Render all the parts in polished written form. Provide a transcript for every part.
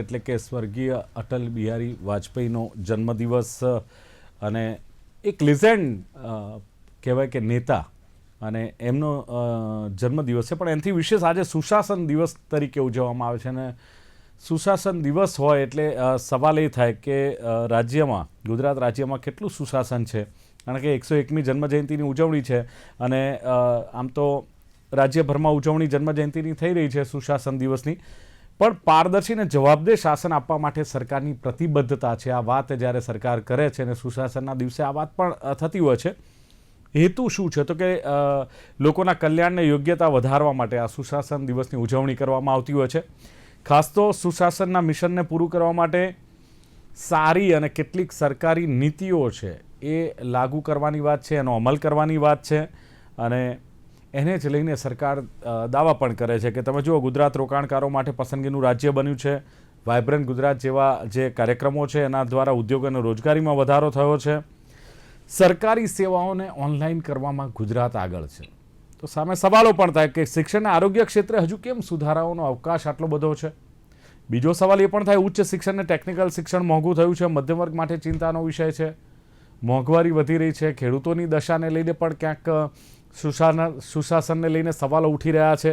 એટલે કે સ્વર્ગીય અટલ બિહારી વાજપેયીનો જન્મદિવસ અને એક લિઝેન્ડ કહેવાય કે નેતા અને એમનો જન્મદિવસ છે, પણ એનાથી વિશેષ આજે સુશાસન દિવસ તરીકે ઉજવવામાં આવે છે. અને સુશાસન દિવસ હોય એટલે સવાલ એ થાય કે રાજ્યમાં, ગુજરાત રાજ્યમાં કેટલું સુશાસન છે, કારણ કે 101મી જન્મજયંતિની ઉજવણી છે અને આમ તો રાજ્યભરમાં ઉજવણી જન્મજયંતિની થઈ રહી છે સુશાસન દિવસની, પણ પારદર્શી અને જવાબદેહ શાસન આપવા માટે સરકારની પ્રતિબદ્ધતા છે. આ વાત જ્યારે સરકાર કરે છે અને સુશાસનના દિવસે આ વાત પણ થતી હોય છે. હેતુ શું છે? તો કે લોકોના કલ્યાણને યોગ્યતા વધારવા માટે આ સુશાસન દિવસની ઉજવણી કરવામાં આવતી હોય છે. ખાસ તો સુશાસનના મિશનને પૂરું કરવા માટે સારી અને કેટલીક સરકારી નીતિઓ છે એ લાગુ કરવાની વાત છે, એનો અમલ કરવાની વાત છે. અને એને જ લઈને સરકાર દાવા પણ કરે છે કે તમે જુઓ, ગુજરાત રોકાણકારો માટે પસંદગીનું રાજ્ય બન્યું છે. વાઇબ્રન્ટ ગુજરાત જેવા જે કાર્યક્રમો છે એના દ્વારા ઉદ્યોગ અને રોજગારીમાં વધારો થયો છે. સરકારી સેવાઓને ઓનલાઈન કરવામાં ગુજરાત આગળ છે. તો સામે સવાલો પણ થાય કે શિક્ષણ અને આરોગ્ય ક્ષેત્રે હજુ કેમ સુધારાઓનો અવકાશ આટલો બધો છે? બીજો સવાલ એ પણ થાય, ઉચ્ચ શિક્ષણ અને ટેકનિકલ શિક્ષણ મોંઘું થયું છે, મધ્યમ વર્ગ માટે ચિંતાનો વિષય છે. મોંઘવારી વધી રહી છે, ખેડૂતોની દશાને લઈને પણ ક્યાંક સુશાસનને લઈને સવાલો ઉઠી રહ્યા છે.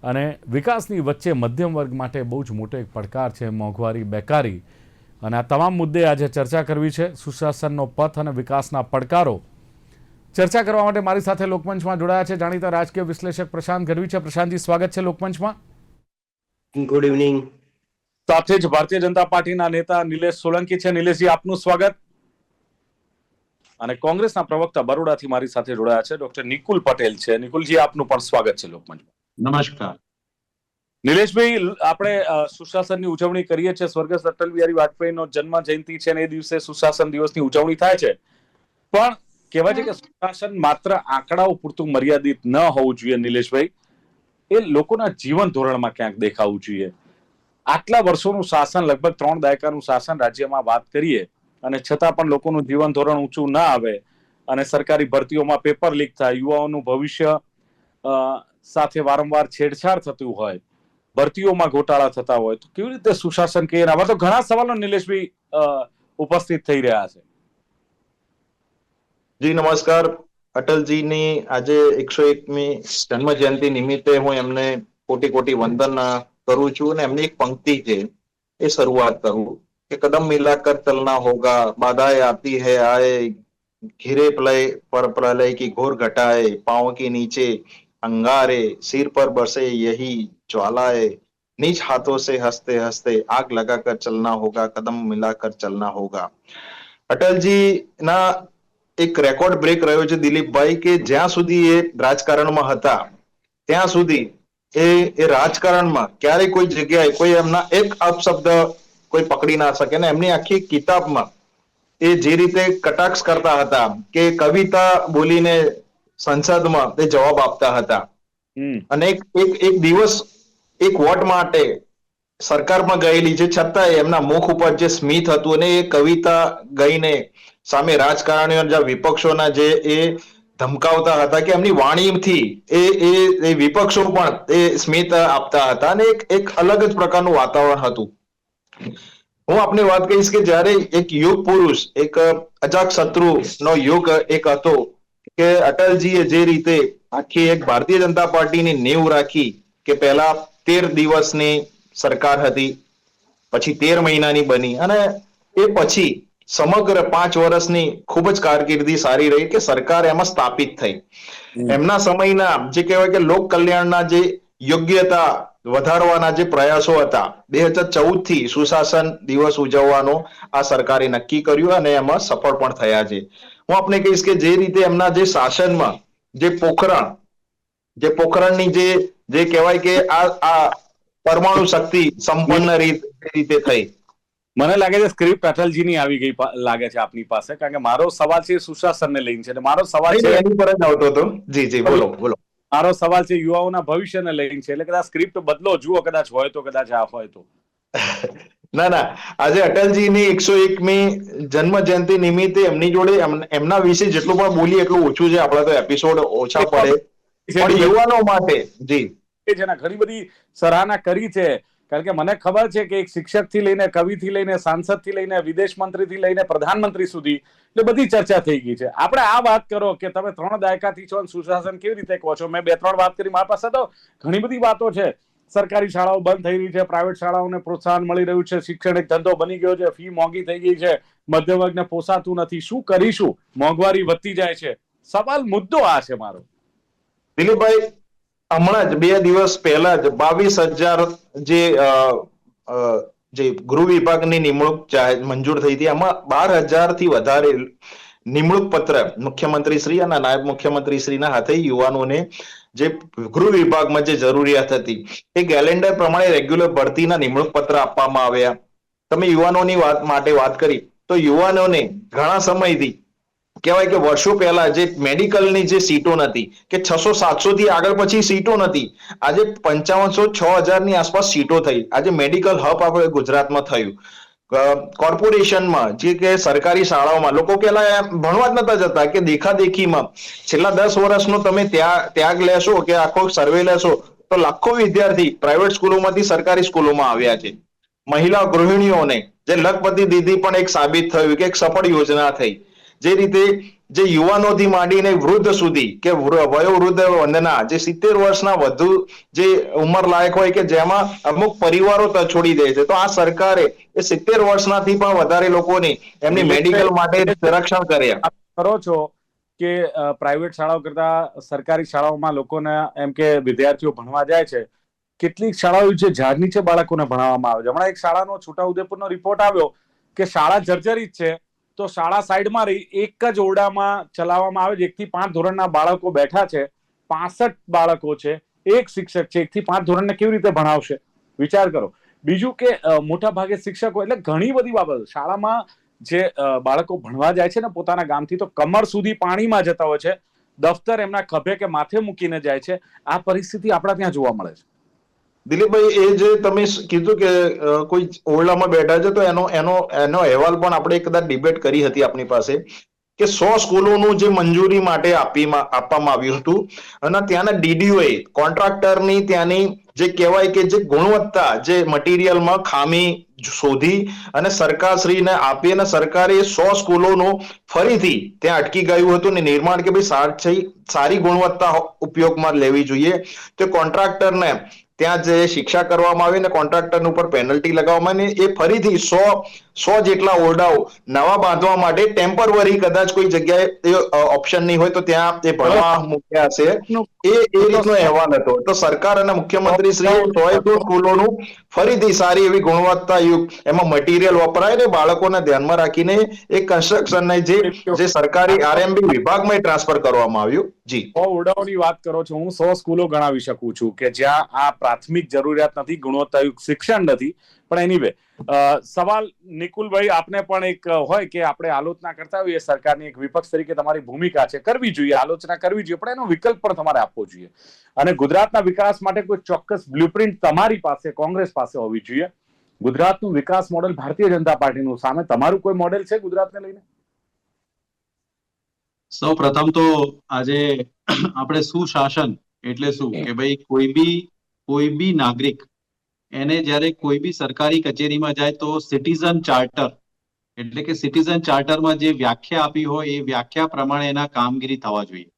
અને વિકાસની વચ્ચે મધ્યમ વર્ગ માટે બહુ જ મોટો એક પડકાર છે મોંઘવારી, બેકારી. અને આ તમામ મુદ્દે આજે ચર્ચા કરવી છે. સુશાસનનો પથ અને વિકાસના પડકારો ચર્ચા કરવા માટે મારી સાથે લોકમંચમાં જોડાયા છે જાણીતા રાજકીય વિશ્લેષક પ્રશાંત ગઢવી છે. પ્રશાંતજી, સ્વાગત છે લોકમંચમાં. Good evening. સાથે જ ભારતીય જનતા પાર્ટીના નેતા નિલેશ સોલંકી છે. નિલેશજી, આપનું સ્વાગત. અને કોંગ્રેસના પ્રવક્તા બરોડાથી મારી સાથે જોડાયા છે ડોક્ટર નિકુલ પટેલ છે. નિકુલજી, આપનું પણ સ્વાગત છે લોકમંચમાં. નમસ્કાર. નિલેશભાઈ, આપણે સુશાસનની ઉજવણી કરીએ છીએ. સ્વર્ગસ્થ અટલ બિહારી વાજપેયીનો જન્મ જયંતિ છે અને એ દિવસે સુશાસન દિવસની ઉજવણી થાય છે. પણ કહેવાય છે કે સુશાસન માત્ર આંકડાઓ પૂરતું મર્યાદિત ન હોવું જોઈએ નિલેશભાઈ, એ લોકોના જીવન ધોરણમાં ક્યાંક દેખાવું જોઈએ. આટલા વર્ષોનું શાસન, લગભગ 3 દાયકાનું શાસન રાજ્યમાં વાત કરીએ અને છતાં પણ લોકોનું જીવન ધોરણ ઊંચું ના આવે અને સરકારી ભરતીઓમાં પેપર લીક થાય, યુવાઓનું ભવિષ્ય સાથે વારંવાર છેડછાડ થતું હોય, ભરતીઓમાં ગોટાળા થતા હોય, તો કેવી રીતે સુશાસન કહીએ? આવા તો ઘણા સવાલો નિલેશભાઈ ઉપસ્થિત થઈ રહ્યા છે. જી નમસ્કાર. અટલજીની આજે 101મી જન્મ જયંતિ નિમિત્તે હું એમને કોટી કોટી વંદન કરું છું અને એમની એક પંક્તિ છે એ શરૂઆત કરું કે કદમ મિલાકર ચલના હોગા, બાધાएं आती है आए, घिरे प्रलय की घोर घटाए, पांव के नीचे अंगारे, सिर पर बरसे यही ज्वालाए, निज हाथों से हंसते हंसते आग लगाकर चलना होगा, कदम मिलाकर चलना होगा. અટલજી ના એક રેકોર્ડ બ્રેક રહ્યો છે દિલીપભાઈ, કે જ્યાં સુધી એ રાજકારણમાં હતા ત્યાં સુધી એ રાજકારણમાં ક્યારેય કોઈ જગ્યાએ કોઈ એમના એક અપશબ્દ કોઈ પકડી ના શકે. ને એમની આખી કિતાબમાં એ જે રીતે કટાક્ષ કરતા હતા કે કવિતા બોલીને સંસદમાં તે જવાબ આપતા હતા. અને એક દિવસ એક વોટ માટે સરકારમાં ગયેલી છે, છતાંય એમના મુખ ઉપર જે સ્મિત હતું અને એ કવિતા ગઈને સામે રાજકારણીઓ, વિપક્ષોના જે એ ધમકાવતા હતા કે એમની વાણીથી એ વિપક્ષો પણ એ સ્મિત આપતા હતા અને એક અલગ જ પ્રકારનું વાતાવરણ હતું. હું આપને વાત કહીશ કે જ્યારે એક યુગ પુરુષ, એક અજાત શત્રુ નો યુગ એક હતો કે અટલજીએ જે રીતે આખી એક ભારતીય જનતા પાર્ટીની નેવ રાખી કે પહેલા 13 દિવસની સરકાર હતી, પછી 13 મહિનાની બની અને એ પછી સમગ્ર 5 વર્ષની ખૂબ જ કારકિર્દી સારી રહી કે સરકાર એમાં સ્થાપિત થઈ. એમના સમયના જે કહેવાય કે લોક કલ્યાણના જે યોગ્યતા વધારવાના જે પ્રયાસો હતા, 2014 થી સુશાસન દિવસ ઉજવવાનો આ સરકારે નક્કી કર્યું અને એમાં સફળ પણ થયા છે. હું આપને કહીશ કે જે રીતે એમના જે શાસનમાં જે પોખરણની જે કહેવાય કે આ પરમાણુ શક્તિ સંપન્ન રીતે થઈ. મને લાગે છે સ્ક્રિપ્ટ અટલજીની આવી ગઈ લાગે છે આપની પાસે, કારણ કે મારો સવાલ છે સુશાસનને લઈને છે. મારો સવાલ છે એની પર જ આવતો હતો. જી જી, બોલો બોલો. મારો સવાલ છે યુવાઓના ભવિષ્યને લઈને છે, એટલે કદાચ સ્ક્રિપ્ટ બદલો, જુઓ કદાચ હોય તો, કદાચ આ હોય તો. ના, આજે અટલજીની 101મી જન્મ જયંતિ નિમિત્તે એમની જોડે એમના વિશે જેટલું પણ બોલીએ એટલું ઓછું છે. આપણા તો એપિસોડ ઓછા પડે. પણ યુવાનો માટે જી જેના ઘણી બધી સરાહના કરી છે. કારણ કે મને ખબર છે કે એક શિક્ષક થી લઈને કવિ થી લઈને સાંસદ થી લઈને વિદેશ મંત્રી થી લઈને પ્રધાનમંત્રી સુધી એટલે બધી ચર્ચા થઈ ગઈ છે. આપણે આ વાત કરો કે તમે 3 દાયકાથી છો સુશાસન કેવી રીતે કહો છો. મેં 2-3 વાત કરી. મારી પાસે તો ઘણી બધી વાતો છે. સરકારી શાળાઓ બંધ થઈ રહી છે, પ્રાઇવેટ શાળાઓને પ્રોત્સાહન મળી રહ્યું છે, શિક્ષણ એક ધંધો બની ગયો છે, ફી મોંઘી થઈ ગઈ છે, મધ્યમ વર્ગને પોસાતું નથી, શું કરીશું, મોંઘવારી વધતી જાય છે. સવાલ મુદ્દો આ છે મારો. દિલીપભાઈ, હમણાં જ 2 દિવસ પહેલા જ 22,000 જે ગૃહ વિભાગની નિમણૂક મંજૂર થઈ હતી. એમાં 12,000 થી વધારે નિમણૂક પત્ર મુખ્યમંત્રી શ્રી અને નાયબ મુખ્યમંત્રી શ્રીના હાથે યુવાનોને જે ગૃહ વિભાગમાં જે જરૂરિયાત હતી એ કેલેન્ડર પ્રમાણે રેગ્યુલર ભરતીના નિમણૂક પત્ર આપવામાં આવ્યા. તમે યુવાનોની માટે વાત કરી તો યુવાનોને ઘણા સમયથી કહેવાય કે વર્ષો પહેલા જે મેડિકલની જે સીટો નથી કે 600-700 થી આગળ પછી સીટો નથી, આજે 5500-6000 ની આસપાસ સીટો થઈ. આજે મેડિકલ હબ આપણે ગુજરાતમાં થયું. કોર્પોરેશનમાં જે કે સરકારી શાળાઓમાં લોકો પહેલા ભણવા જ નતા જતા કે દેખાદેખીમાં છેલ્લા 10 વર્ષનો તમે ત્યાગ લેશો કે આખો સર્વે લેશો તો લાખો વિદ્યાર્થી પ્રાઇવેટ સ્કૂલોમાંથી સરકારી સ્કૂલોમાં આવ્યા છે. મહિલા ગૃહિણીઓને જે લખપતિ દીદી પણ એક સાબિત થયું કે એક સફળ યોજના થઈ. જે રીતે જે યુવાનોથી માંડીને વૃદ્ધ સુધી કે વયોવૃદ્ધ વંદના જે 70 વર્ષના વધુ જે ઉંમર લાયક હોય કે જેમાં અમુક પરિવારો છોડી દે છે, તો આ સરકારે એ 70 વર્ષનાથી પણ વધારે લોકોને એમની મેડિકલ માટે સંરક્ષણ કર્યા. કરો છો કે પ્રાઇવેટ શાળાઓ કરતા સરકારી શાળાઓમાં લોકોને એમ કે વિદ્યાર્થીઓ ભણવા જાય છે. કેટલીક શાળાઓ છે ઝાડ નીચે બાળકોને ભણાવવામાં આવે છે. હમણાં એક શાળાનો છોટાઉદેપુરનો રિપોર્ટ આવ્યો કે શાળા જર્જરિત છે તો શાળા સાઈડમાં રહી એક જ ઓરડામાં ચલાવવામાં આવે છે. 1 થી 5 ધોરણના બાળકો બેઠા છે, 65 બાળકો છે, એક શિક્ષક છે. 1 થી 5 ધોરણને કેવી રીતે ભણાવશે? વિચાર કરો. બીજું કે મોટા ભાગે શિક્ષકો એટલે ઘણી બધી બાબતો શાળામાં જે બાળકો ભણવા જાય છે ને પોતાના ગામથી તો કમર સુધી પાણીમાં જતા હોય છે. દફતર એમના ખભે કે માથે મૂકીને જાય છે. આ પરિસ્થિતિ આપણા ત્યાં જોવા મળે છે. દિલીપભાઈ, એ જે તમે કીધું કે કોઈ ઓરડામાં બેઠા છે તો એનો અહેવાલ પણ આપણે કદાચ ડિબેટ કરી હતી આપણી પાસે કે 100 સ્કૂલોનું જે મંજૂરી માટે આપવામાં આવ્યું હતું અને ત્યાંના ડીડીઓએ કોન્ટ્રાક્ટરની ત્યાંની જે કહેવાય કે જે ગુણવત્તા જે મટીરિયલમાં ખામી શોધી અને સરકારશ્રીને આપી અને સરકારે 100 સ્કૂલોનું ફરીથી ત્યાં અટકી ગયું હતું ને નિર્માણ કે ભાઈ સારી ગુણવત્તા ઉપયોગમાં લેવી જોઈએ. તે કોન્ટ્રાક્ટરને ત્યાં જે શિક્ષા કરવામાં આવી ને કોન્ટ્રાક્ટર ઉપર પેનલ્ટી લગાવવામાં એ ફરીથી 100 જેટલા ઓરડાઓ નવા બાંધવા માટે ટેમ્પરરી કદાચ કોઈ જગ્યાએ ઓપ્શન નહીં હોય તો ત્યાં તે ભણવા મૂક્યા હશે. એ રીતનો અહેવાલ હતો. તો સરકાર અને મુખ્યમંત્રી શ્રીએ 100 સ્કૂલોનું ફરીથી સારી એવી ગુણવત્તાયુક્ત એમાં મટીરિયલ વપરાય ને બાળકોને ધ્યાનમાં રાખીને એ કન્સ્ટ્રક્શનને જે સરકારી આરએમબી વિભાગમાં ટ્રાન્સફર કરવામાં આવ્યું. જી 100 ઓરડાઓની વાત કરો છો, હું 100 સ્કૂલો ગણાવી શકું છું કે જ્યાં આ પ્રાથમિક જરૂરિયાત નથી, ગુણવત્તાયુક્ત શિક્ષણ નથી. પણ એનીવે સવાલ નિકુલભાઈ આપને પણ એક હોય કે આપણે આલોચના કરતા હોઈએ સરકારની, એક વિપક્ષ તરીકે તમારી ભૂમિકા છે, કરવી જોઈએ, આલોચના કરવી જોઈએ, પણ એનો વિકલ્પ પણ તમારે આપવો જોઈએ. અને ગુજરાતના વિકાસ માટે કોઈ ચોક્કસ બ્લુપ્રિન્ટ તમારી પાસે, કોંગ્રેસ પાસે હોવી જોઈએ. ગુજરાતનું વિકાસ મોડેલ ભારતીય જનતા પાર્ટીનું, સામે તમારું કોઈ મોડેલ છે ગુજરાતને લઈને? સૌ પ્રથમ તો આજે આપણે સુશાસન એટલે શું કે ભાઈ કોઈ બી નાગરિક એને જ્યારે કોઈ બી સરકારી કચેરીમાં જાય તો સિટીઝન ચાર્ટર એટલે કે સિટીઝન ચાર્ટરમાં જે વ્યાખ્યા આપી હોય એ વ્યાખ્યા પ્રમાણે એના કામગીરી થવા જોઈએ.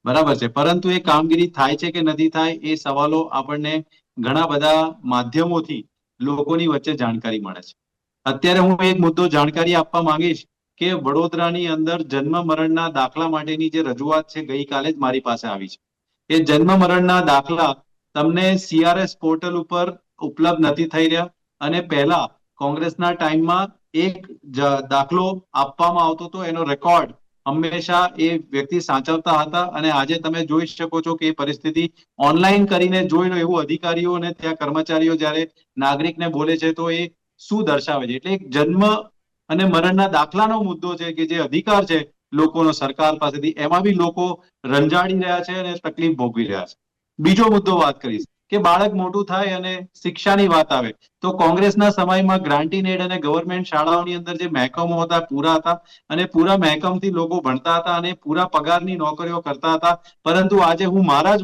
બરાબર છે. પરંતુ એ કામગીરી થાય છે કે નથી થાય એ સવાલો આપણને ઘણા બધા માધ્યમોથી લોકોની વચ્ચે જાણકારી મળે છે. અત્યારે હું એક મુદ્દો જાણકારી આપવા માંગીશ કે વડોદરાની અંદર જન્મ મરણના દાખલા માટેની જે રજૂઆત છે ગઈકાલે જ મારી પાસે આવી છે. એ જન્મ મરણના દાખલા તમને CRS પોર્ટલ ઉપર ઉપલબ્ધ નથી થઈ રહ્યા અને પહેલા કોંગ્રેસના ટાઈમમાં એક દાખલો આપવામાં આવતો હતો, એનો રેકોર્ડ હંમેશા એ વ્યક્તિ સાચવતા હતા અને આજે તમે જોઈ શકો છો કે એ પરિસ્થિતિ ઓનલાઈન કરીને જોઈ લો એવું અધિકારીઓ અને ત્યાં કર્મચારીઓ જ્યારે નાગરિકને બોલે છે તો એ શું દર્શાવે છે. એટલે એક જન્મ અને મરણના દાખલાનો મુદ્દો છે કે જે અધિકાર છે લોકોનો સરકાર પાસેથી, એમાં બી લોકો રંજાડી રહ્યા છે અને તકલીફ ભોગવી રહ્યા છે. બીજો મુદ્દો વાત કરીશ કે બાળક મોટું થાય અને શિક્ષાની વાત આવે તો કોંગ્રેસના સમયમાં ગ્રાન્ટીન એડ અને ગવર્મેન્ટ શાળાઓની અંદર જે મહેકમો હતા પૂરા હતા અને પૂરા મહેકમથી લોકો ભણતા હતા અને પૂરા પગારની નોકરીઓ કરતા હતા. પરંતુ આજે હું મારા જ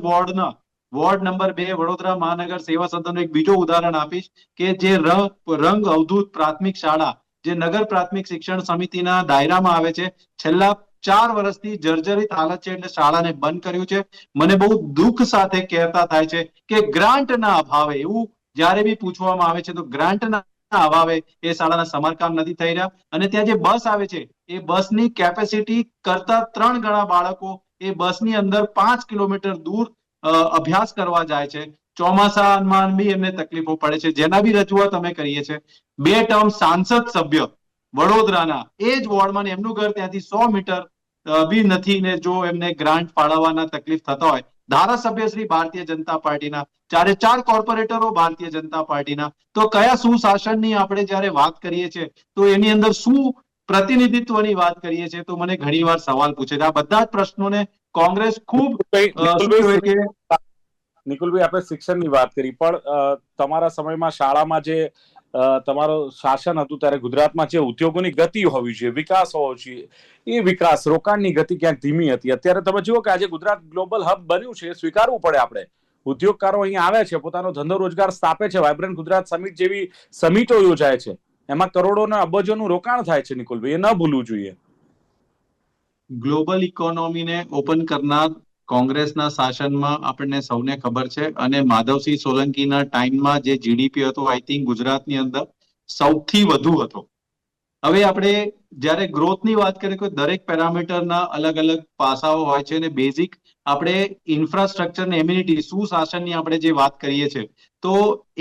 વોર્ડ નંબર 2 વડોદરા મહાનગર સેવા સદનનું એક બીજો ઉદાહરણ આપીશ કે જે રંગ અવધૂત પ્રાથમિક શાળા જે નગર પ્રાથમિક શિક્ષણ સમિતિના દાયરામાં આવે છે, છેલ્લા 4 વર્ષથી જર્જરિત હાલત છે એટલે શાળાને બંધ કર્યું છે. મને બહુ દુઃખ સાથે કહેતા થાય છે કે ગ્રાન્ટના અભાવે, એવું જ્યારે બી પૂછવામાં આવે છે તો ગ્રાન્ટના અભાવે એ શાળાના સમારકામ નથી થઈ રહ્યા. અને ત્યાં જે બસ આવે છે એ બસની કેપેસિટી કરતા 3 ગણા બાળકો એ બસની અંદર 5 કિલોમીટર દૂર અભ્યાસ કરવા જાય છે. ચોમાસામાં બી એમને તકલીફો પડે છે. જેના બી રજૂઆત અમે કરીએ છીએ. 2 ટર્મ સાંસદ સભ્ય વડોદરાના એ જ વોર્ડમાં એમનું ઘર ત્યાંથી 100 મીટર બી નથી ને જો એમને ગ્રાન્ટ ફાળવવાના તકલીફ થતા હોય, ધારાસભ્ય શ્રી ભારતીય જનતા પાર્ટીના, 4 કોર્પોરેટરો ભારતીય જનતા પાર્ટીના, તો કયા સુશાસનની આપણે જ્યારે વાત કરીએ છીએ તો એની અંદર શું પ્રતિનિધિત્વની વાત કરીએ છીએ તો મને ઘણીવાર સવાલ પૂછે છે. આ બધા જ પ્રશ્નોને કોંગ્રેસ ખૂબ શું કહેવાય કે નિકુલભાઈ, આપણે શિક્ષણની વાત કરી, પણ તમારા સમયમાં શાળામાં જે તમારું શાસન હતું ત્યારે ગુજરાતમાં જે ઉદ્યોગોની ગતિ હોવી જોઈએ, વિકાસ હોવો જોઈએ, એ વિકાસ રોકાણની ગતિ ક્યાંક ધીમી હતી. અત્યારે તમે જુઓ કે આજે ગુજરાત ગ્લોબલ હબ બન્યું છે, સ્વીકારવું પડે આપણે. ઉદ્યોગકારો અહીંયા આવે છે, પોતાનો ધંધો રોજગાર સ્થાપે છે, વાઇબ્રન્ટ ગુજરાત સમિટ જેવી સમિટો યોજાય છે, એમાં કરોડોના અબજોનું રોકાણ થાય છે. નિકુલભાઈ, એ ન ભૂલવું જોઈએ. ગ્લોબલ ઇકોનોમીને ઓપન કરનાર કોંગ્રેસના શાસનમાં આપણને સૌને ખબર છે. અને માધવસિંહ સોલંકીના ટાઈમમાં જે જીડીપી હતો, આઈ થિંક ગુજરાતની અંદર સૌથી વધુ હતો. હવે આપણે જ્યારે ગ્રોથની વાત કરીએ તો દરેક પેરામીટરના અલગ અલગ પાસાઓ હોય છે અને બેઝિક આપણે ઇન્ફ્રાસ્ટ્રક્ચર ને એમ્યુનિટી સુશાસનની આપણે જે વાત કરીએ છીએ તો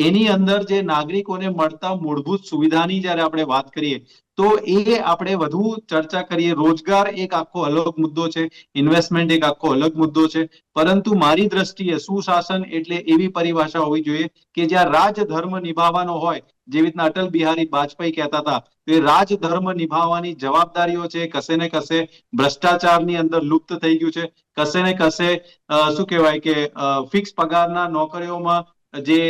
એની અંદર જે નાગરિકોને મળતા મૂળભૂત સુવિધાની જ્યારે આપણે વાત કરીએ તો એ આપણે વધુ ચર્ચા કરીએ. રોજગાર એક આખો અલગ મુદ્દો છે, ઇન્વેસ્ટમેન્ટ એક આખો અલગ મુદ્દો છે, પરંતુ મારી દ્રષ્ટિએ સુશાસન એટલે એવી પરિભાષા હોવી જોઈએ કે જ્યાં રાજધર્મ નિભાવવાનો હોય, જેવી રીતના અટલ બિહારી વાજપેયી કહેતા હતા કે રાજધર્મ નિભાવવાની જવાબદારીઓ છે, કશે ને કશે ભ્રષ્ટાચારની અંદર લુપ્ત થઈ ગયું છે, કશે ને કશે શું કહેવાય કે ફિક્સ પગારના નોકરીઓમાં જે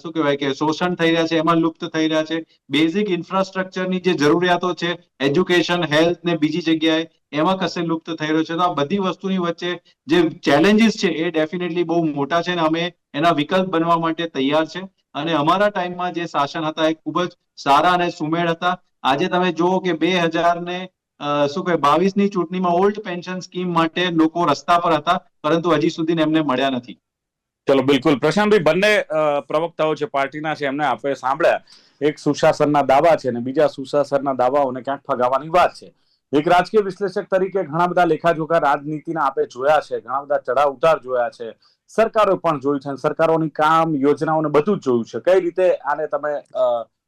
શું કહેવાય કે શોષણ થઈ રહ્યા છે એમાં લુપ્ત થઈ રહ્યા છે. બેઝિક ઇન્ફ્રાસ્ટ્રક્ચરની જે જરૂરિયાતો છે, એજ્યુકેશન, હેલ્થ ને બીજી જગ્યાએ એમાં કશે લુપ્ત થઈ રહ્યો છે. તો આ બધી વસ્તુની વચ્ચે જે ચેલેન્જીસ છે એ ડેફિનેટલી બહુ મોટા છે અને અમે એના વિકલ્પ બનવા માટે તૈયાર છે. અને અમારા ટાઈમમાં જે શાસન હતા એ ખૂબ જ સારા અને સુમેળ હતા. આજે તમે જુઓ કે 2022ની ચૂંટણીમાં ઓલ્ડ પેન્શન સ્કીમ માટે લોકો રસ્તા પર હતા, પરંતુ હજી સુધી એમને મળ્યા નથી. ચલો, બિલકુલ. પ્રશાંતભાઈ, બંને પ્રવક્તાઓ છે પાર્ટીના છે, એમને આપણે સાંભળ્યા. એક સુશાસનના દાવા છે અને બીજા સુશાસનના દાવાઓને ક્યાંક ફગાવવાની વાત છે. એક રાજકીય વિશ્લેષક તરીકે ઘણા બધા લેખાજોખા રાજનીતિના આપણે જોયા છે, ઘણા બધા ચઢાવ ઉતાર જોયા છે, સરકારો પણ જોઈ છે, સરકારોની કામ યોજનાઓને બધું જ જોયું છે. કઈ રીતે આને તમે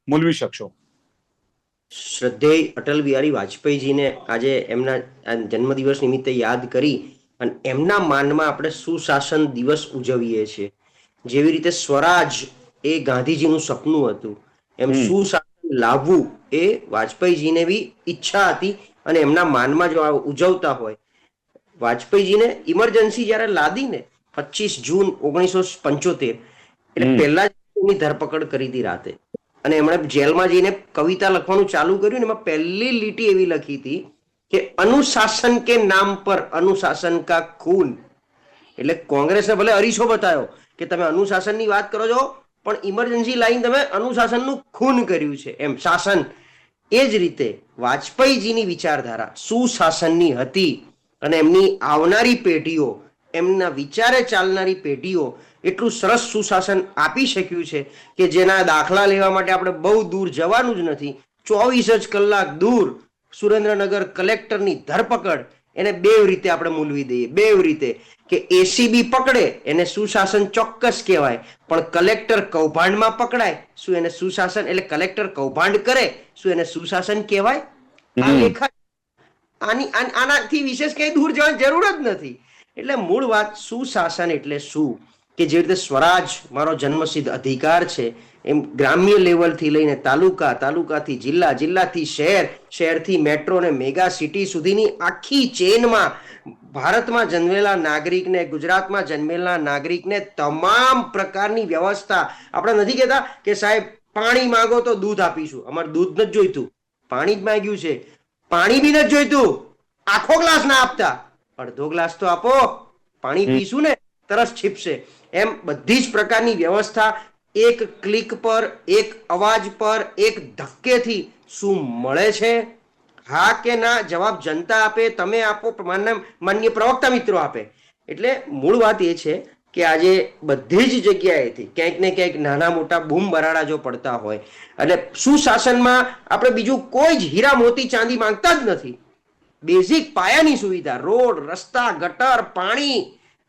મૂલવી શકશો? શ્રદ્ધેય અટલ બિહારી વાજપેયીજીને આજે એમના જન્મદિવસ નિમિત્તે યાદ કરી અને એમના માનમાં આપણે સુશાસન દિવસ ઉજવીએ છીએ. જેવી રીતે સ્વરાજ એ ગાંધીજીનું સપનું હતું, એમ સુશાસન લાવવું એ વાજપેયીજીને બી ઈચ્છા હતી અને એમના માનમાં જો ઉજવતા હોય. વાજપેયીજીને ઇમરજન્સી જ્યારે લાદી ને 25 જૂન 1975 એટલે પહેલા જ એમની ધરપકડ કરી હતી રાતે અને એમણે જેલમાં જઈને કવિતા લખવાનું ચાલુ કર્યું ને એમાં પહેલી લીટી એવી લખી હતી કે અનુશાસન કે નામ પર અનુશાસન કા ખૂન. એટલે કોંગ્રેસને ભલે અરીસો બતાવ્યો કે તમે અનુશાસનની વાત કરો છો પણ ઇમરજન્સી લાઈન તમે અનુશાસનનું ખૂન કર્યું છે એમ શાસન. એ જ રીતે વાજપેયીજીની વિચારધારા સુશાસનની હતી અને એમની આવનારી પેઢીઓ, એમના વિચારે ચાલનારી પેઢીઓ એટલું સરસ સુશાસન આપી શક્યું છે કે જેના દાખલા લેવા માટે આપણે બહુ દૂર જવાનું જ નથી. 24 જ કલાક દૂર સુરેન્દ્રનગર કલેક્ટરની ધરપકડ એને બે રીતે આપણે મૂલવી દઈએ. બે રીતે કે એસીબી પકડે એને સુશાસન ચોક્કસ કહેવાય, પણ કલેક્ટર કૌભાંડમાં પકડાય શું એને સુશાસન, એટલે કલેક્ટર કૌભાંડ કરે શું એને સુશાસન કહેવાય? આ લેખા આનાથી વિશેષ કઈ દૂર જવાની જરૂર જ નથી. એટલે મૂળ વાત સુશાસન એટલે શું કે જે રીતે સ્વરાજ મારો જન્મસિદ્ધ અધિકાર છે એમ ગ્રામ્ય લેવલથી લઈને તાલુકા, તાલુકાથી જિલ્લા, જિલ્લાથી શહેર, શહેરથી મેટ્રો અને મેગા સિટી સુધીની આખી ચેનમાં ભારતમાં જન્મેલા નાગરિકને, ગુજરાતમાં જન્મેલા નાગરિકને તમામ પ્રકારની વ્યવસ્થા. આપણે નથી કહેતા કે સાહેબ પાણી માંગો તો દૂધ આપીશું, અમારે દૂધ નથી જોઈતું, પાણી જ માંગ્યું છે, પાણી બી નથી જોઈતું, આખો ગ્લાસ ના આપતા, અડધો ગ્લાસ તો આપો, પાણી પીશું ને તરસ છીપશે. એમ બધી જ પ્રકારની વ્યવસ્થા એક ક્લિક પર, એક અવાજ પર, એક ધક્કેથી શું મળે છે? હા કે ના જવાબ જનતા આપે, તમે આપો, માન્ય પ્રવક્તા મિત્રો આપે. એટલે મૂળ વાત એ છે કે આજે બધી જ જગ્યાએથી ક્યાંક ને ક્યાંક નાના મોટા બૂમ બરાડા જો પડતા હોય, એટલે સુશાસનમાં આપણે બીજું કોઈ જ હીરા મોતી ચાંદી માંગતા જ નથી. બેઝિક પાયાની સુવિધા, રોડ, રસ્તા, ગટર, પાણી,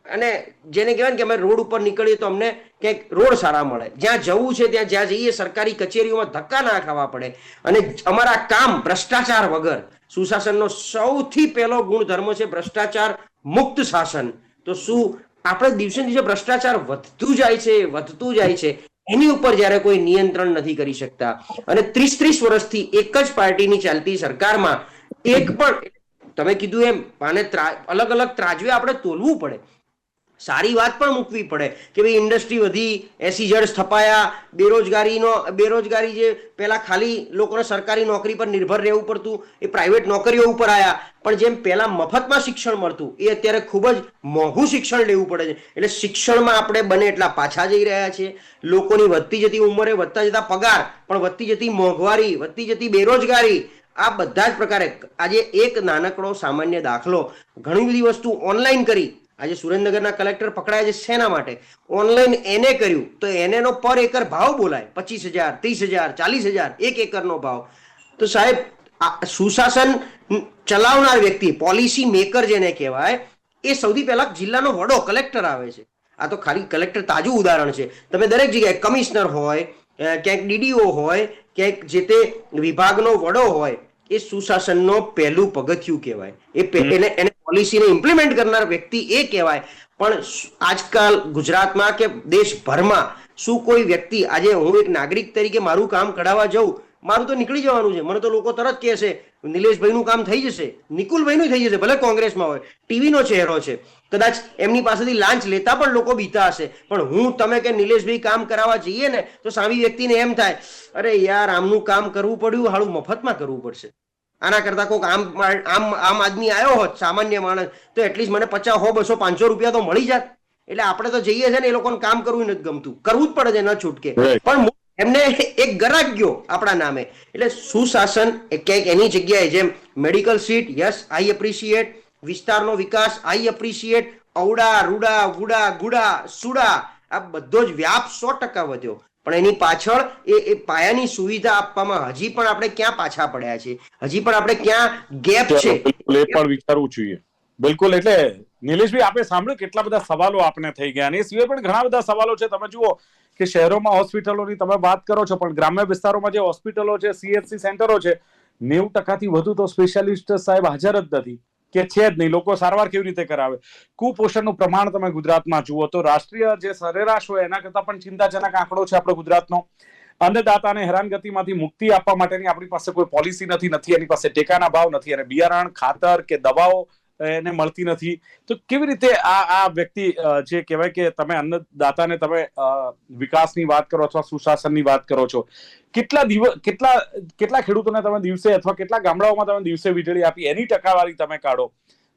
અને જેને કહેવાય ને કે અમે રોડ ઉપર નીકળીએ તો અમને ક્યાંક રોડ સારા મળે, જ્યાં જવું છે ત્યાં જ્યાં જઈએ સરકારી કચેરીઓમાં ધક્કા ના ખાવા પડે, અને અમારા કામ ભ્રષ્ટાચાર વગર. સુશાસનનો સૌથી પહેલો ગુણધર્મ છે ભ્રષ્ટાચાર મુક્ત શાસન. તો શું આપણે દિવસે દિવસે ભ્રષ્ટાચાર વધતું જાય છે, એની ઉપર જ્યારે કોઈ નિયંત્રણ નથી કરી શકતા, અને 30 વર્ષથી એક જ પાર્ટીની ચાલતી સરકારમાં એક પણ, તમે કીધું એમ, આને અલગ અલગ ત્રાજવે આપણે તોલવું પડે, સારી વાત પણ મૂકવી પડે કે ભાઈ ઇન્ડસ્ટ્રી વધી, 80 જણ સ્થપાયા, બેરોજગારી જે પહેલા ખાલી લોકોને સરકારી નોકરી પર નિર્ભર રહેવું પડતું એ પ્રાઇવેટ નોકરીઓ ઉપર આવ્યા, પણ જેમ પહેલા મફતમાં શિક્ષણ મળતું એ અત્યારે ખૂબ જ મોંઘું શિક્ષણ લેવું પડે છે. એટલે શિક્ષણમાં આપણે બને એટલા પાછા જઈ રહ્યા છીએ. લોકોની વધતી જતી ઉંમરે વધતા જતા પગાર, પણ વધતી જતી મોંઘવારી, વધતી જતી બેરોજગારી, આ બધા જ પ્રકારે આજે એક નાનકડો સામાન્ય દાખલો, ઘણી બધી વસ્તુ ઓનલાઈન કરી. આજે સુરેન્દ્રનગરના કલેક્ટર પકડાયા છે શેના માટે? ઓનલાઈન એને કર્યું તો એનેનો પર એકર ભાવ બોલાય 25,000, 30,000, 40,000 એક એકરનો ભાવ. તો સાહેબ સુશાસન ચલાવનાર વ્યક્તિ, પોલિસી મેકર જેને કહેવાય, એ સૌથી પહેલા જિલ્લાનો વડો કલેક્ટર આવે છે. આ તો ખાલી કલેક્ટર તાજું ઉદાહરણ છે. તમે દરેક જગ્યાએ કમિશનર હોય, ક્યાંક ડીડીઓ હોય, ક્યાંક જે તે વિભાગનો વડો હોય, એ સુશાસનનો પહેલું પગથિયું કહેવાય. એને પોલિસીને ઇમ્પ્લિમેન્ટ કરનાર વ્યક્તિ એ કહેવાય. પણ આજકાલ ગુજરાતમાં કે દેશભરમાં શું કોઈ વ્યક્તિ, આજે હું એક નાગરિક તરીકે મારું કામ કઢાવવા જઉં, મારું તો નીકળી જવાનું છે, મને તો લોકો તરત કહે છે નિલેશભાઈનું કામ થઈ જશે, નિકુલભાઈનું થઈ જશે, ભલે કોંગ્રેસમાં હોય, ટીવીનો ચહેરો છે, કદાચ એમની પાસેથી લાંચ લેતા પણ લોકો બીતા હશે, પણ તમે કે નિલેશભાઈ કામ કરાવવા જઈએ ને તો સામી વ્યક્તિને એમ થાય, અરે યાર આમનું કામ કરવું પડ્યું, હાલું મફતમાં કરવું પડશે. આના કરતા કોઈક આમ આદમી આવ્યો હોત, સામાન્ય માણસ, તો એટલીસ્ટ મને 50, 100, 200, 500 રૂપિયા તો મળી જાત. એટલે આપણે તો જઈએ છે ને, એ લોકોને કામ કરવું નથી ગમતું, કરવું જ પડે છે, ન છૂટકે, પણ એમને એક ગરાક ગયો આપણા નામે. એટલે સુશાસન ક્યાંક એની જગ્યાએ, જેમ medical seat, yes I appreciate, વિસ્તારનો વિકાસ આઈ એપ્રિશિએટ, અવડા રૂડા ગુડા ગુડા સુડા, આ બધો જ વ્યાપ 100% વધ્યો, પણ એની પાછળ એ પાયાની સુવિધા આપવામાં હજી પણ આપણે ક્યાં પાછા પડ્યા છે, હજી પણ આપણે ક્યાં ગેપ છે, એ પણ વિચારવું જોઈએ. બિલકુલ. એટલે નિલેશભાઈ, આપણે સાંભળ્યું કેટલા બધા સવાલો આપણે થઈ ગયા, અને એ સિવાય પણ ઘણા બધા સવાલો છે. તમે જુઓ કે શહેરોમાં હોસ્પિટલોની તમે વાત કરો છો, પણ ગ્રામ્ય વિસ્તારોમાં જે હોસ્પિટલો છે, CHC સેન્ટરો છે, 90% વધુ તો સ્પેશિયાલિસ્ટ સાહેબ હાજર જ નથી, કે છે જ નહીં. લોકો સારવાર કેવી રીતે કરાવે? કુપોષણનું પ્રમાણ તમે ગુજરાતમાં જુઓ તો રાષ્ટ્રીય જે સરેરાશ હોય એના કરતા પણ ચિંતાજનક આંકડો છે આપણો ગુજરાતનો. અન્નદાતાને હેરાનગતિમાંથી મુક્તિ આપવા માટેની આપણી પાસે કોઈ પોલિસી નથી, એની પાસે ટેકાના ભાવ નથી, અને બિયારણ, ખાતર કે દવાઓ એને મળતી નથી. તો કેવી રીતે આ વ્યક્તિ જે કહેવાય કે તમે અન્નદાતાને તમે વિકાસની વાત કરો અથવા સુશાસનની વાત કરો છો, કેટલા ખેડૂતોને તમે દિવસે અથવા કેટલા ગામડાઓમાં તમે દિવસે વીજળી આપી, એની ટકાવારી તમે કાઢો,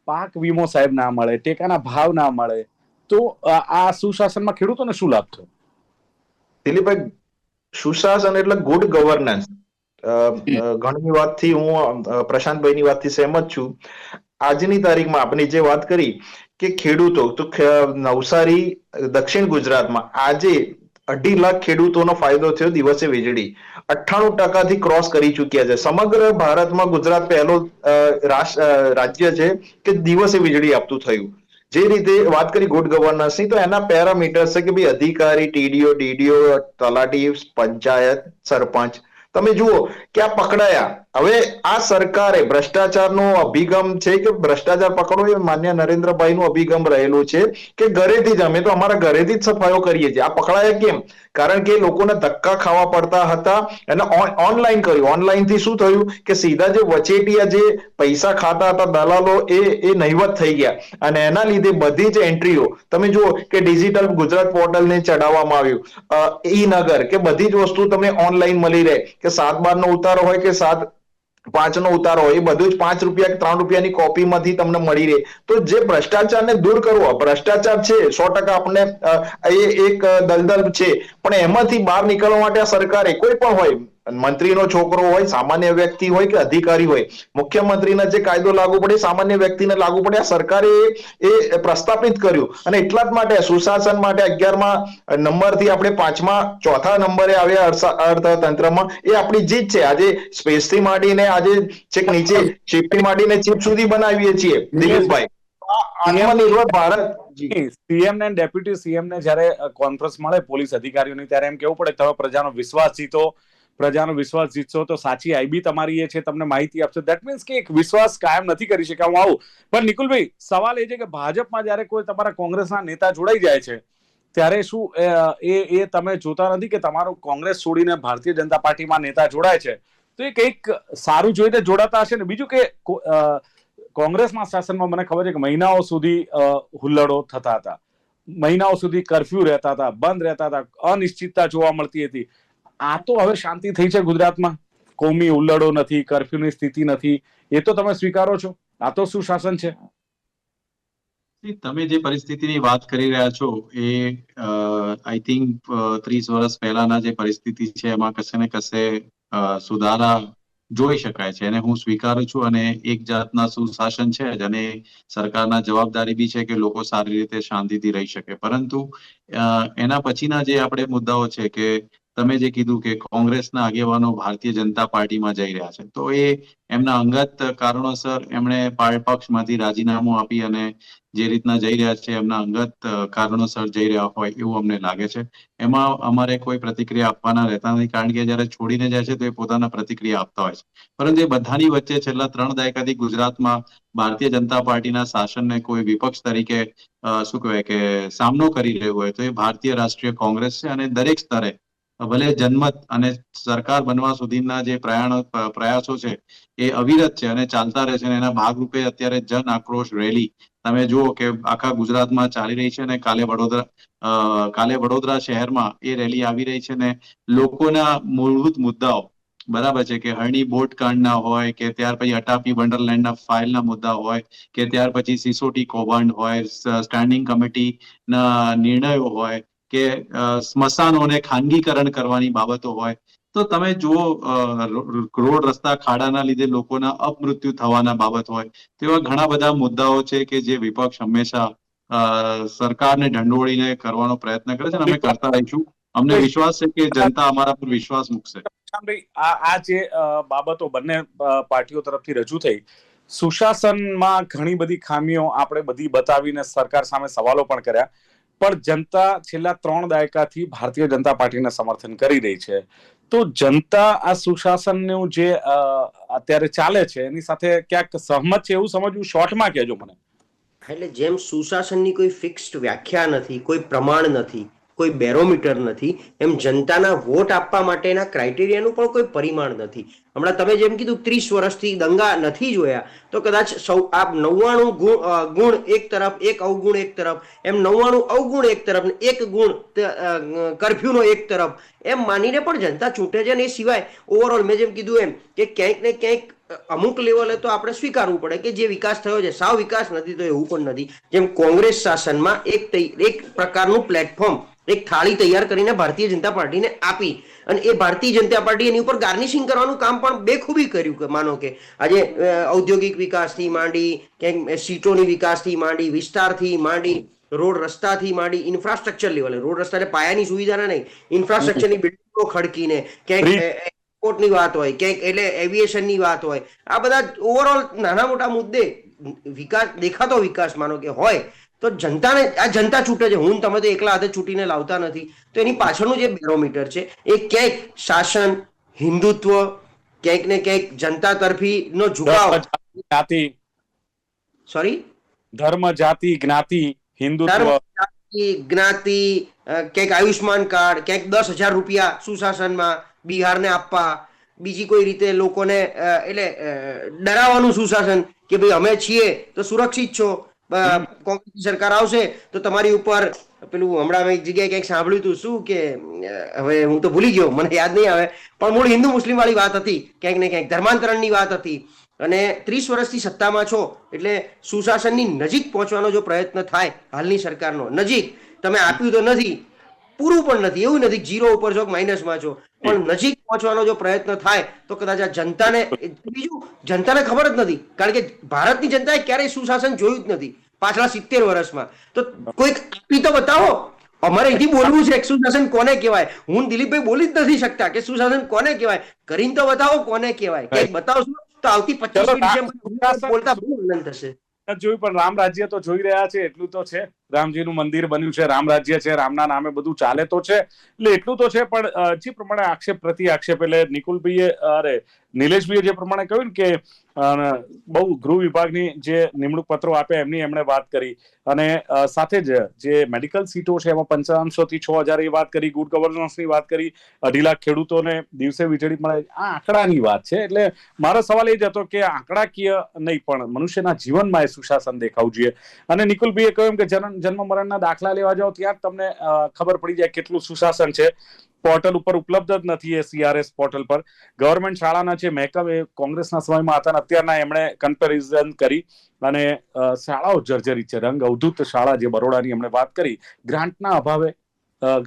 પાક વીમો સાહેબ ના મળે, ટેકાના ભાવ ના મળે, તો આ સુશાસનમાં ખેડૂતોને શું લાભ થયો? દિલીપભાઈ, સુશાસન એટલે ગુડ ગવર્નન્સ. ઘણી વાતથી હું પ્રશાંતભાઈની વાતથી સહેમત છું. આજની તારીખમાં આપણે જે વાત કરી કે ખેડૂતો, તો નવસારી, દક્ષિણ ગુજરાતમાં આજે 2.5 લાખ ખેડૂતોનો ફાયદો થયો દિવસે વીજળી. 98% ક્રોસ કરી ચુક્યા છે. સમગ્ર ભારતમાં ગુજરાત પહેલો રાજ્ય છે કે દિવસે વીજળી આપતું થયું. જે રીતે વાત કરી ગુડ ગવર્નન્સની, તો એના પેરામીટર્સ છે કે ભાઈ અધિકારી, ડીડીઓ, તલાટી, પંચાયત, સરપંચ, તમે જુઓ કે આ પકડાયા, હવે આ સરકારે ભ્રષ્ટાચારનો અભિગમ છે કે ભ્રષ્ટાચાર પકડો એ માન્ય નરેન્દ્રભાઈનું અભિગમ રહેલું છે કે ઘરેથી જ અમે તો અમારા ઘરેથી જ સફાઈઓ કરીએ છીએ. આ પકડાયા કેમ? કારણ કે લોકોને ધક્કા ખાવા પડતા હતા અને ઓનલાઈન કર્યું. ઓનલાઈન થી શું થયું કે સીધા જે વચેટિયા જે પૈસા ખાતા હતા દલાલો એ નહીવત થઈ ગયા અને એના લીધે બધી જ એન્ટ્રીઓ તમે જુઓ કે ડિજિટલ ગુજરાત પોર્ટલને ચડાવવામાં આવ્યું, ઈ-નગર કે બધી જ વસ્તુ તમને ઓનલાઈન મળી રહે કે 7/12 નો ઉતારો હોય કે 7/5 નો ઉતારો હોય એ બધું જ 5 રૂપિયા કે 3 રૂપિયાની કોપીમાંથી તમને મળી રહે. તો જે ભ્રષ્ટાચારને દૂર કરવો, ભ્રષ્ટાચાર છે 100% આપણે એ એક દલદલ છે, પણ એમાંથી બહાર નીકળવા માટે આ સરકારે કોઈ પણ હોય, મંત્રીનો છોકરો હોય, સામાન્ય વ્યક્તિ હોય કે અધિકારી હોય, મુખ્યમંત્રીના જે કાયદો લાગુ પડે સામાન્ય વ્યક્તિને લાગુ પડે. આ સરકારે એ પ્રસ્થાપિત કર્યું અને એટલા જ માટે સુશાસન માટે 11મા નંબરથી આપણે 4થા નંબરે આવ્યા અર્થતંત્રમાં. એ આપણી જીત છે. આજે સ્પેસથી માંડીને આજે છેક નીચે શિફ્ટથી માંડીને ચીફ સુધી બનાવીએ છીએ દિલીપભાઈ. આત્મનિર્ભર ભારત. સીએમ ને ડેપ્યુટી સીએમ ને જ્યારે કોન્ફરન્સ મળે પોલીસ અધિકારીઓની ત્યારે એમ કેવું પડે તમે પ્રજાનો વિશ્વાસ જીતો, પ્રજાનો વિશ્વાસ જીતશો તો સાચી આઈબી તમારી એ છે, તમને માહિતી આપશે. દેટ મીન્સ કે એક વિશ્વાસ કાયમ નથી કરી શક્યા. હું આવું પણ નિકુલભાઈ સવાલ એ છે કે ભાજપમાં જ્યારે કોઈ તમારા કોંગ્રેસના નેતા જોડાઈ જાય છે ત્યારે શું એ તમે જોતા નથી કે તમારો કોંગ્રેસ છોડીને ભારતીય જનતા પાર્ટીમાં નેતા જોડાય છે તો એ કંઈક સારું જોઈને જોડાતા હશે ને? બીજું કે કોંગ્રેસના શાસનમાં મને ખબર છે કે મહિનાઓ સુધી હુલ્લડો થતા હતા, મહિનાઓ સુધી કર્ફ્યુ રહેતા હતા, બંધ રહેતા હતા, અનિશ્ચિતતા જોવા મળતી હતી. આ તો હવે શાંતિ થઈ છે ગુજરાતમાં, કોમી હુલ્લડો નથી, કર્ફ્યુની સ્થિતિ નથી, એ તો તમે સ્વીકારો છો? આ તો શું શાસન છે? તમે જે પરિસ્થિતિની વાત કરી રહ્યા છો એ આઈ થિંક 30 વર્ષ પહેલાના જે પરિસ્થિતિ છે એમાં કશે ને કશે સુધારા જોઈ શકાય છે અને હું સ્વીકારું છું. અને એક જાતના સુશાસન છે અને સરકારના જવાબદારી બી છે કે લોકો સારી રીતે શાંતિથી રહી શકે. પરંતુ એના પછીના જે આપણે મુદ્દાઓ છે કે તમે જે કીધું કે કોંગ્રેસના આગેવાનો ભારતીય જનતા પાર્ટીમાં જઈ રહ્યા છે, તો એ એમના અંગત કારણોસર એમણે પક્ષમાંથી રાજીનામું આપી અને જે રીતના જઈ રહ્યા છે એમના અંગત કારણોસર જઈ રહ્યા હોય એવું અમને લાગે છે. એમાં અમારે કોઈ પ્રતિક્રિયા આપવાના રહેતા નથી, કારણ કે જયારે છોડીને જાય છે તો એ પોતાના પ્રતિક્રિયા આપતા હોય છે. પરંતુ એ બધાની વચ્ચે છેલ્લા 3 દાયકાથી ગુજરાતમાં ભારતીય જનતા પાર્ટીના શાસનને કોઈ વિપક્ષ તરીકે શું કહેવાય કે સામનો કરી રહ્યું હોય તો એ ભારતીય રાષ્ટ્રીય કોંગ્રેસ છે. અને દરેક સ્તરે ભલે જનમત અને સરકાર બનવા સુધીના જે પ્રયાસો છે એ અવિરત છે અને ચાલતા રહે છે. અને એના ભાગરૂપે અત્યારે જન આક્રોશ રેલી તમે જુઓ કે આખા ગુજરાતમાં ચાલી રહી છે અને કાલે વડોદરા શહેરમાં એ રેલી આવી રહી છે. ને લોકોના મૂળભૂત મુદ્દાઓ બરાબર છે કે હરણી બોટ કાંડના હોય કે ત્યાર પછી અટાપી વંડરલેન્ડના ફાઇલના મુદ્દા હોય કે ત્યાર પછી સિસોટી કૌભાંડ હોય, સ્ટેન્ડિંગ કમિટીના નિર્ણયો હોય કે સ્મશાનોને ખાનગીકરણ કરવાની બાબતો હોય, તો તમે જુઓ રોડ રસ્તા ખાડાના લીધે લોકોના અપમૃત્યુ થવાના બાબત હોય, તેવા ઘણા બધા મુદ્દાઓ છે કે જે વિપક્ષ હંમેશા સરકારને ઢંઢોળીને કરવાનો પ્રયત્ન કરે છે અને અમે કરતા રહીશું. અમને વિશ્વાસ છે કે જનતા અમારા પર વિશ્વાસ મૂકશે. આ જે બાબતો બંને પાર્ટીઓ તરફથી રજૂ થઈ, સુશાસનમાં ઘણી બધી ખામીઓ આપણે બધી બતાવીને સરકાર સામે સવાલો પણ કર્યા, પણ જનતા છેલ્લા 3 દાયકાથી ભારતીય જનતા પાર્ટીને સમર્થન કરી રહી છે. તો જનતા આ સુશાસનનું જે અત્યારે ચાલે છે એની સાથે ક્યાંક સહમત છે એવું સમજવું? શોર્ટમાં કહેજો મને. એટલે જેમ સુશાસનની કોઈ ફિક્સ્ડ વ્યાખ્યા નથી, કોઈ પ્રમાણ નથી, કોઈ બેરોમીટર નથી, એમ જનતાના વોટ આપવા માટેના ક્રાઇટેરિયાનું પણ કોઈ પરિમાણ નથી. હમણાં તમે જેમ કીધું 30 વર્ષથી દંગા નથી જોયા, તો કદાચ આ 99 ગુણ એક તરફ, એક અવગુણ એક તરફ, એમ 99 અવગુણ એક તરફ ને એક ગુણ કર્ફ્યુનો એક તરફ, એમ માનીને પણ જનતા ચૂંટે છે. અને એ સિવાય ઓવરઓલ મેં જેમ કીધું એમ કે ક્યાંક ને ક્યાંક અમુક લેવલે તો આપણે સ્વીકારવું પડે કે જે વિકાસ થયો છે સાવ વિકાસ નથી તો એવું પણ નથી. જેમ કોંગ્રેસ શાસનમાં એક પ્રકારનું પ્લેટફોર્મ, એક થાળી તૈયાર કરીને ભારતીય જનતા પાર્ટીને આપી અને એ ભારતીય જનતા પાર્ટી એની ઉપર ગાર્નિશિંગ કરવાનું કામ પણ બેખૂબી કર્યું. કે માનો કે આજે ઔદ્યોગિક વિકાસથી માંડી, ક્યાંક સીટોની વિકાસથી માંડી, વિસ્તારથી માંડી, રોડ રસ્તાથી માંડી, ઇન્ફ્રાસ્ટ્રક્ચર લેવલે, રોડ રસ્તા પાયાની સુવિધાના નહીં, ઇન્ફ્રાસ્ટ્રક્ચરની બિલ્ડિંગો ખડકીને, ક્યાંક એરપોર્ટની વાત હોય, ક્યાંક એટલે એવિએશનની વાત હોય, આ બધા ઓવરઓલ નાના મોટા મુદ્દે વિકાસ, દેખાતો વિકાસ માનો કે હોય તો જનતાને, આ જનતા છૂટે છે. હું તમે તો એકલા હાથે છૂટીને લાવતા નથી. તો એની પાછળનું જે બેરોમીટર છે એ ક્યાંક શાસન, હિન્દુત્વ, ક્યાંક ને ક્યાંક જનતા તરફીનો ઝુકાવ, જાતિ, સોરી, ધર્મ, જાતિ, જ્ઞાતિ, હિન્દુત્વ, ધર્મ, જાતિ, જ્ઞાતિ, ક્યાંક આયુષ્માન કાર્ડ, ક્યાંક 10,000 રૂપિયા સુશાસનમાં બિહારને આપવા, બીજી કોઈ રીતે લોકોને ડરાવવાનું સુશાસન કે ભાઈ અમે છીએ તો સુરક્ષિત છો, કોંગ્રેસની સરકાર આવશે તો તમારી ઉપર પેલું, હમણાં મેં એક જગ્યાએ ક્યાંક સાંભળ્યું હતું શું કે હવે હું તો ભૂલી ગયો, મને યાદ નહીં આવે, પણ મૂળ હિન્દુ મુસ્લિમ વાળી વાત હતી, ક્યાંક ને ક્યાંક ધર્માંતરણની વાત હતી. અને 30 વર્ષથી સત્તામાં છો એટલે સુશાસનની નજીક પહોંચવાનો જો પ્રયત્ન થાય હાલની સરકારનો, નજીક, તમે આપ્યું તો નથી, પૂરું પણ નથી, એવું નથી જીરો ઉપર છો માઇનસમાં છો, પણ નજીક પહોંચવાનો જો પ્રયત્ન થાય તો કદાચ આ જનતાને, બીજું જનતાને ખબર જ નથી, કારણ કે ભારતની જનતાએ ક્યારેય સુશાસન જોયું જ નથી પાછલા 70 વર્ષમાં. તો કોઈક આપી તો બતાવો. અમારે અહીંથી બોલવું છે સુશાસન કોને કહેવાય. હું દિલીપભાઈ બોલી જ નથી શકતા કે સુશાસન કોને કહેવાય, કરીને તો બતાવો કોને કહેવાય. કંઈક બતાવશો તો આવતી 25મી ડિસેમ્બર બોલતા બહુ આનંદ થશે. જોયું, પણ રામ રાજ્ય તો જોઈ રહ્યા છે, એટલું તો છે. રામજીનું મંદિર બન્યું છે, રામ રાજ્ય છે, રામના નામે બધું ચાલે તો છે, એટલે એટલું તો છે. પણ જે પ્રમાણે આક્ષેપ પ્રતિ આક્ષેપ, એટલે નિકુલભાઈએ, નિલેશભાઈએ જે પ્રમાણે કહ્યું ને કે બહુ ગૃહ વિભાગની જે નિમણૂક પત્રો આપ્યા એમની એમણે વાત કરી, અને સાથે જ જે મેડિકલ સીટો છે એમાં 5500 થી 6000 એ વાત કરી, ગુડ ગવર્નન્સની વાત કરી, 2.5 લાખ ખેડૂતોને દિવસે વીજળી મળે, આ આંકડાની વાત છે. એટલે મારો સવાલ એ જ હતો કે આંકડાકીય નહીં પણ મનુષ્યના જીવનમાં એ સુશાસન દેખાવું જોઈએ. અને નિકુલભાઈએ કહ્યું કે જન્મ મરણના દાખલા લેવા જાઓ ત્યાં તમને ખબર પડી જાય કેટલું સુશાસન છે. પોર્ટલ ઉપર ઉપલબ્ધ જ નથી એ CRS પોર્ટલ પર. ગવર્મેન્ટ શાળાના જે મહેકમ એ કોંગ્રેસના સમયમાં હતા, અત્યારના એમણે કમ્પેરિઝન કરી અને શાળાઓ જર્જરિત છે. રંગ અવધૂત શાળા જે બરોડાની એમણે વાત કરી, ગ્રાન્ટના અભાવે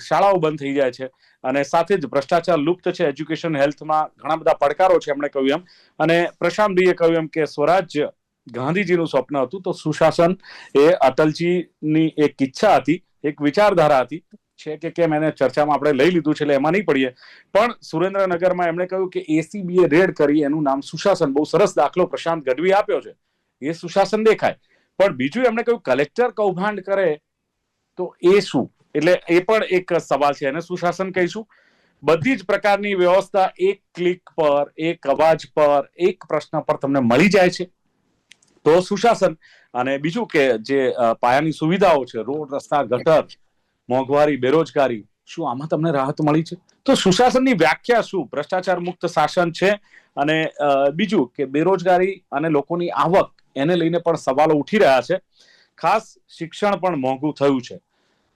શાળાઓ બંધ થઈ જાય છે, અને સાથે જ ભ્રષ્ટાચાર લુપ્ત છે. એજ્યુકેશન હેલ્થમાં ઘણા બધા પડકારો છે એમણે કહ્યું એમ. અને પ્રશાંતભાઈએ કહ્યું એમ કે સ્વરાજ્ય ગાંધીજીનું સ્વપ્ન હતું, તો સુશાસન એ અટલજીની એક ઈચ્છા હતી, એક વિચારધારા હતી. છે કે કેમ એને ચર્ચામાં આપણે લઈ લીધું છે એટલે એમાં નહીં પડીએ. પણ સુરેન્દ્રનગરમાં એમણે કહ્યું કે ACBએ રેડ કરી, એનું નામ સુશાસન. બહુ સરસ દાખલો પ્રશાંત ગઢવી આપ્યો છે, એ સુશાસન દેખાય. પણ બીજું એમણે કહ્યું કલેક્ટર કૌભાંડ કરે તો એ શું, એટલે એ પણ એક સવાલ છે. એને સુશાસન કહીશું? બધી જ પ્રકારની વ્યવસ્થા એક ક્લિક પર, એક અવાજ પર, એક પ્રશ્ન પર તમને મળી જાય છે તો સુશાસન. અને બીજું કે જે પાયાની સુવિધાઓ છે, રોડ, રસ્તા, ગટર, મોંઘવારી, બેરોજગારી, શું આમાં તમને રાહત મળી છે? તો સુશાસનની વ્યાખ્યા શું? ભ્રષ્ટાચાર મુક્ત શાસન છે. અને બીજું કે બેરોજગારી અને લોકોની આવક, એને લઈને પણ સવાલો ઉઠી રહ્યા છે. ખાસ શિક્ષણ પણ મોંઘું થયું છે.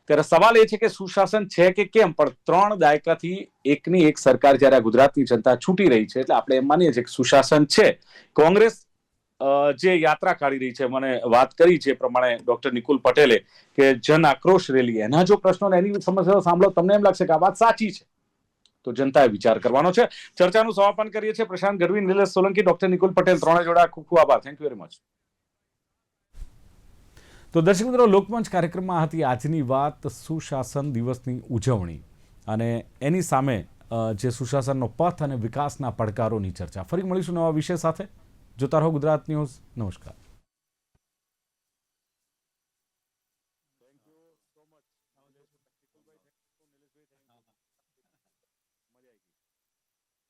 ત્યારે સવાલ એ છે કે સુશાસન છે કે કેમ? પણ 3 દાયકાથી એકની એક સરકાર જ્યારે ગુજરાતની જનતા છૂટી રહી છે એટલે આપણે એમ માનીએ છીએ કે સુશાસન છે. કોંગ્રેસ જે યાત્રા કાઢી રહી છે, મને વાત કરી છે પ્રમાણે ડોક્ટર નિકુલ પટેલે કે જન આક્રોશ રેલી, એના જો પ્રશ્નો એની સમસ્યાઓ સાંભળો તમને એમ લાગશે કે આ વાત સાચી છે, તો જનતાએ વિચાર કરવાનો છે. ચર્ચાનું સમાપન કરીએ છીએ. પ્રશાંત ગઢવી, નિલેશ સોલંકી, ડોક્ટર નિકુલ પટેલ, ત્રણે જોડા ખૂબ ખૂબ આભાર. Thank you very much. તો દર્શક મિત્રો, લોકમંચ કાર્યક્રમમાં હતી આજની વાત સુશાસન દિવસની ઉજવણી અને એની સામે જે સુશાસનનો પથ અને વિકાસના પડકારોની ચર્ચા. ફરી મળીશું નવા વિષય સાથે. જોતા રહો ગુજરાત ન્યૂઝ. નમસ્કાર. Thank you so much.